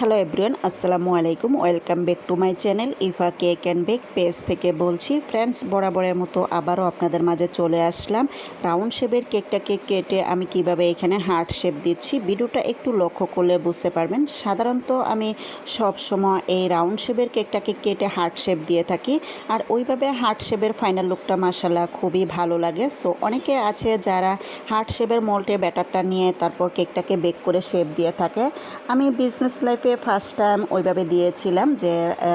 Hello everyone, আসসালামু আলাইকুম। Welcome back to my channel Ifa cake and bake page থেকে বলছি। ফ্রেন্ডস, বরাবরের মতো আবারও আপনাদের মাঝে চলে আসলাম। রাউন্ড শেপের কেকটাকে কেটে আমি কিভাবে এখানে হার্ট শেপ দিচ্ছি, ভিডিওটা একটু লক্ষ্য করলে বুঝতে পারবেন। সাধারণত আমি সব সময় এই রাউন্ড শেপের কেকটাকে কেটে হার্ট শেপ দিয়ে থাকি, আর ওইভাবে হার্ট শেপের ফাইনাল লুকটা মাশাআল্লাহ খুবই ভালো লাগে। সো অনেকে আছে যারা হার্ট শেপের মোল্ডে ব্যাটারটা নিয়ে তারপর কেকটাকে বেক করে শেপ দিয়ে থাকে। আমি বিজনেস লাইফে ফার্স্ট টাইম ওইভাবে দিয়েছিলাম যে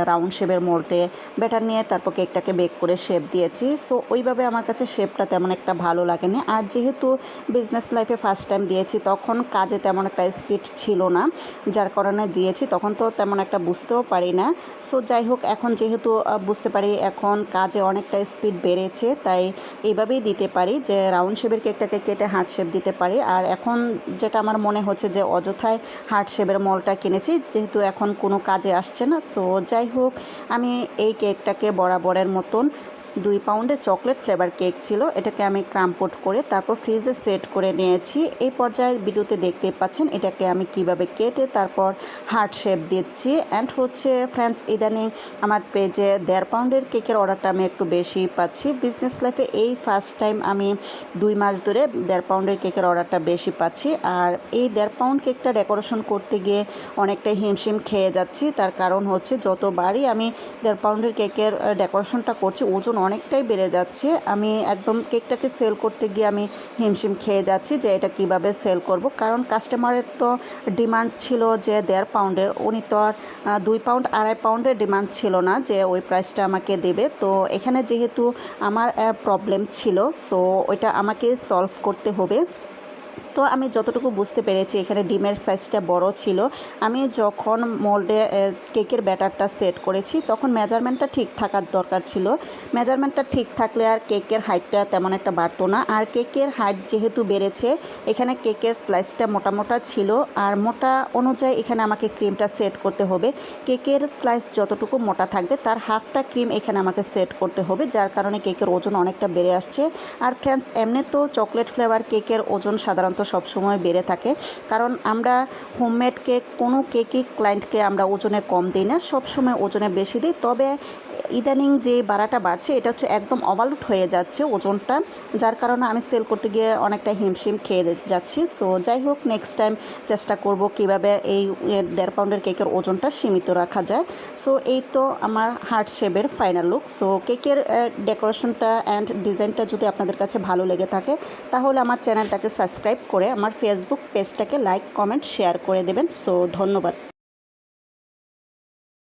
রাউন্ড শেপের মোল্ডে ব্যাটার নিয়ে তারপর কেকটাকে বেক করে শেপ দিয়েছি। সো ওইভাবে আমার কাছে শেপটা তেমন একটা ভালো লাগেনি। আর যেহেতু বিজনেস লাইফে ফার্স্ট টাইম দিয়েছি, তখন কাজে তেমন একটা স্পিড ছিল না, যার কারণে দিয়েছি। তখন তো তেমন একটা বুঝতেও পারি না। সো যাই হোক, এখন যেহেতু বুঝতে পারি, এখন কাজে অনেকটা স্পিড বেড়েছে, তাই এইভাবেই দিতে পারি যে রাউন্ড শেপের কেকটাকে কেটে হার্ট শেপ দিতে পারি। আর এখন যেটা আমার মনে হচ্ছে যে অযথায় হার্ট শেপের মোল্ডটা কিনেছি, যেহেতু এখন কোনো কাজে আসছে না। সো যাই হোক, আমি এই কেকটাকে বরাবরের মতন 2 পাউন্ডের চকলেট ফ্লেভার কেক ছিল, এটাকে আমি ক্রাম্পোট করে তারপর ফ্রিজে সেট করে নিয়েছি। এই পর্যায়ে ভিডিওতে দেখতে পাচ্ছেন এটাকে আমি কিভাবে কেটে তারপর হার্ট শেপ দিচ্ছি। অ্যান্ড হচ্ছে ফ্রেন্ডস, ইদানিং আমার পেজে 1.5 পাউন্ডের কেকের অর্ডারটা আমি একটু বেশি পাচ্ছি। বিজনেস লাইফে এই ফার্স্ট টাইম আমি 2 মাস ধরে 1.5 পাউন্ডের কেকের অর্ডারটা বেশি পাচ্ছি। আর এই 1.5 পাউন্ড কেকটা ডেকোরেশন করতে গিয়ে অনেকটাই হিমশিম খেয়ে যাচ্ছি। তার কারণ হচ্ছে যতবারই আমি 1.5 পাউন্ডের কেকের ডেকোরেশনটা করছি, ওজন অনেকটাই বেড়ে যাচ্ছে। আমি একদম কেকটাকে সেল করতে গিয়ে আমি হিমশিম খেয়ে যাচ্ছি যে এটা কিভাবে সেল করব। কারণ কাস্টমারের তো ডিমান্ড ছিল যে 1.5 পাউন্ডের, উনি তো আর 2 পাউন্ড 2.5 পাউন্ডের ডিমান্ড ছিল না যে ওই প্রাইসটা আমাকে দেবে। তো এখানে যেহেতু আমার প্রবলেম ছিল, সো ওইটা আমাকে সলভ করতে হবে। তো আমি যতটুকু বুঝতে পেরেছি, এখানে ডিমের সাইজটা বড় ছিল। আমি যখন মোল্ডে কেকের ব্যাটারটা সেট করেছি, তখন মেজারমেন্টটা ঠিক থাকার দরকার ছিল। মেজারমেন্টটা ঠিক থাকলে আর কেকের হাইটটা তেমন একটা বাড়তো না। আর কেকের হাইট যেহেতু বেড়েছে, এখানে কেকের স্লাইসটা মোটা মোটা ছিল, আর মোটা অনুযায়ী এখানে আমাকে ক্রিমটা সেট করতে হবে। কেকের স্লাইস যতটুকু মোটা থাকবে, তার হাফটা ক্রিম এখানে আমাকে সেট করতে হবে, যার কারণে কেকের ওজন অনেকটা বেড়ে আসছে। আর ফ্রেন্ডস, এমনি তো চকলেট ফ্লেভার কেকের ওজন সাধারণত সবসময় বেড়ে থাকে, কারণ আমরা হোমমেড কেক, কোনো কেকই ক্লায়েন্টকে আমরা ওজনে কম দিই না, সবসময় ওজনে বেশি দিই। তবে ইদানিং যে বাড়াটা বাড়ছে, এটা হচ্ছে একদম ওভারলোড হয়ে যাচ্ছে ওজনটা, যার কারণে আমি সেল করতে গিয়ে অনেকটা হিমশিম খেয়ে যাচ্ছি। সো যাই হোক, নেক্সট টাইম চেষ্টা করব কীভাবে এই 1.5 পাউন্ডের কেকের ওজনটা সীমিত রাখা যায়। সো এই তো আমার হার্ট শেপের ফাইনাল লুক। সো কেকের ডেকোরেশনটা অ্যান্ড ডিজাইনটা যদি আপনাদের কাছে ভালো লেগে থাকে, তাহলে আমার চ্যানেলটাকে সাবস্ক্রাইব করে আমার ফেসবুক পেজটাকে লাইক, কমেন্ট, শেয়ার করে দেবেন। সো ধন্যবাদ।